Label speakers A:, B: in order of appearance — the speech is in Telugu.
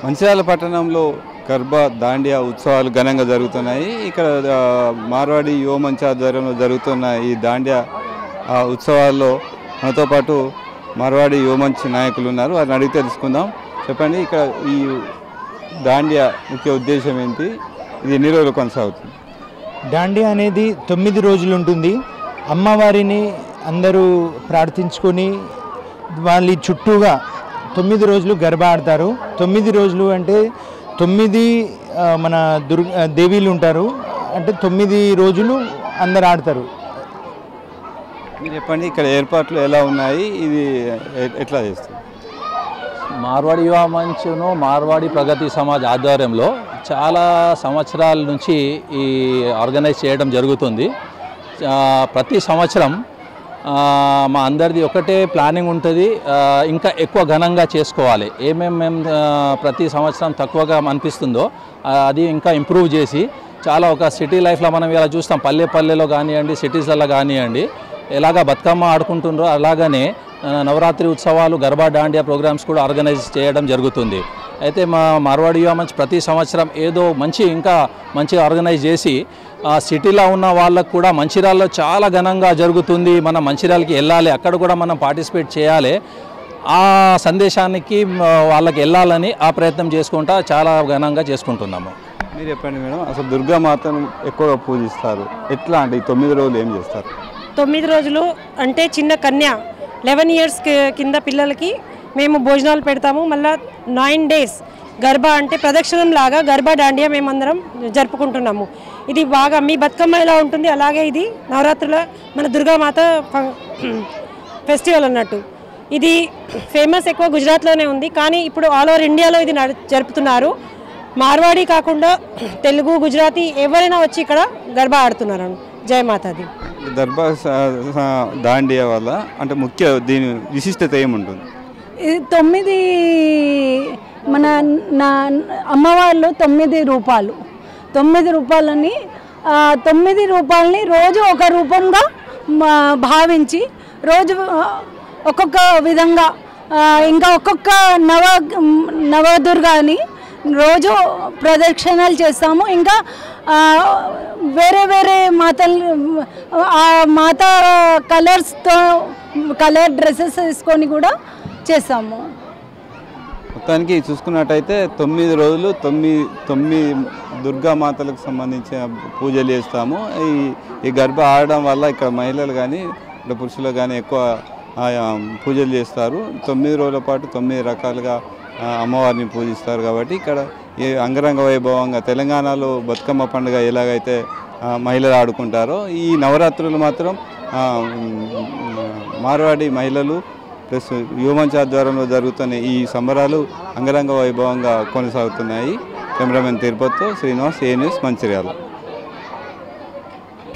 A: మంచిర్యాల పట్టణంలో గర్బా దాండియా ఉత్సవాలు ఘనంగా జరుగుతున్నాయి. ఇక్కడ మార్వాడి యువ మంచ్ ఆధ్వర్యంలో జరుగుతున్న ఈ దాండియా ఉత్సవాల్లో మనతో పాటు మార్వాడి యువ మంచ్ నాయకులు ఉన్నారు. వారిని అడిగి తెలుసుకుందాం. చెప్పండి, ఇక్కడ ఈ దాండియా ముఖ్య ఉద్దేశం ఏంటి? ఇది ఎన్ని రోజులు కొనసాగుతుంది?
B: దాండియా అనేది 9 రోజులు ఉంటుంది. అమ్మవారిని అందరూ ప్రార్థించుకొని వాళ్ళ చుట్టూగా 9 రోజులు గర్బా ఆడతారు. 9 రోజులు అంటే 9 మన దేవీలు ఉంటారు, అంటే 9 రోజులు అందరు ఆడతారు.
A: మీరు చెప్పండి, ఇక్కడ ఏర్పాట్లు ఎలా ఉన్నాయి, ఇది ఎట్లా చేస్తారు?
C: మార్వాడి యువ మంచ్ను మార్వాడి ప్రగతి సమాజ్ ఆధ్వర్యంలో చాలా సంవత్సరాల నుంచి ఈ ఆర్గనైజ్ చేయడం జరుగుతుంది. ప్రతి సంవత్సరం మా అందరిది ఒకటే ప్లానింగ్ ఉంటుంది, ఇంకా ఎక్కువ ఘనంగా చేసుకోవాలి. మేము ప్రతి సంవత్సరం తక్కువగా అనిపిస్తుందో అది ఇంకా ఇంప్రూవ్ చేసి చాలా ఒక సిటీ లైఫ్లో మనం ఇలా చూస్తాం, పల్లెలో కానివ్వండి, సిటీస్లలో కానివ్వండి, ఎలాగ బతుకమ్మ ఆడుకుంటుండ్రో అలాగనే నవరాత్రి ఉత్సవాలు, గర్బా దాండియా ప్రోగ్రామ్స్ కూడా ఆర్గనైజ్ చేయడం జరుగుతుంది. అయితే మా మార్వాడి యువ మంచ్ ప్రతి సంవత్సరం ఏదో ఇంకా మంచిగా ఆర్గనైజ్ చేసి సిటీలో ఉన్న వాళ్ళకు కూడా మంచిర్యాలలో చాలా ఘనంగా జరుగుతుంది, మనం మంచిర్యాలకి వెళ్ళాలి, అక్కడ కూడా మనం పార్టిసిపేట్ చేయాలి, ఆ సందేశానికి వాళ్ళకి వెళ్ళాలని ఆ ప్రయత్నం చేసుకుంటా చాలా ఘనంగా చేసుకుంటున్నాము.
A: మీరు చెప్పండి మేడం, అసలు దుర్గామాతను ఎక్కువగా పూజిస్తారు, ఎట్లా అంటే ఈ 9 రోజులు ఏం చేస్తారు?
D: 9 రోజులు అంటే చిన్న కన్య 11 ఇయర్స్ కింద పిల్లలకి మేము భోజనాలు పెడతాము. మళ్ళీ 9 డేస్ గర్బా అంటే ప్రదక్షిణం లాగా గర్బా దాండియా మేమందరం జరుపుకుంటున్నాము. ఇది బాగా మీ బతుకమ్మ ఎలా ఉంటుంది అలాగే ఇది నవరాత్రుల మన దుర్గామాత ఫెస్టివల్ అన్నట్టు. ఇది ఫేమస్ ఎక్కువ గుజరాత్లోనే ఉంది, కానీ ఇప్పుడు ఆల్ ఓవర్ ఇండియాలో ఇది జరుపుతున్నారు. మార్వాడి కాకుండా తెలుగు, గుజరాతీ ఎవరైనా వచ్చి ఇక్కడ గర్బా ఆడుతున్నారు. జయమాతాది.
A: గర్బా దాండియా వల్ల అంటే ముఖ్య దీని విశిష్టత ఏముంటుంది?
E: 9 మన అమ్మవార్లు 9 రూపాలు, 9 రూపాలని 9 రూపాలని రోజు ఒక రూపంగా భావించి రోజు ఒక్కొక్క విధంగా ఇంకా ఒక్కొక్క నవదుర్గాని రోజు ప్రదక్షిణలు చేస్తాము. ఇంకా వేరే మాతలు ఆ మాత కలర్స్తో కలర్ డ్రెస్సెస్ వేసుకొని కూడా చేస్తాము.
A: మొత్తానికి చూసుకున్నట్టయితే 9 రోజులు 9 దుర్గామాతలకు సంబంధించిన పూజలు చేస్తాము. ఈ గర్బా ఆడడం వల్ల ఇక్కడ మహిళలు కానీ ఇక్కడ పురుషులు కానీ ఎక్కువ పూజలు చేస్తారు. 9 రోజుల పాటు 9 రకాలుగా అమ్మవారిని పూజిస్తారు. కాబట్టి ఇక్కడ ఈ అంగరంగ వైభవంగా తెలంగాణలో బతుకమ్మ పండుగ ఎలాగైతే మహిళలు ఆడుకుంటారో, ఈ నవరాత్రులు మాత్రం మార్వాడి మహిళలు ప్లస్ యువ మంచ్ ఆధ్వర్యంలో జరుగుతున్న ఈ సంబరాలు అంగరంగ వైభవంగా కొనసాగుతున్నాయి. కెమెరామెన్ తిరుపతితో శ్రీనివాస్, ఏ న్యూస్, మంచిర్యాల.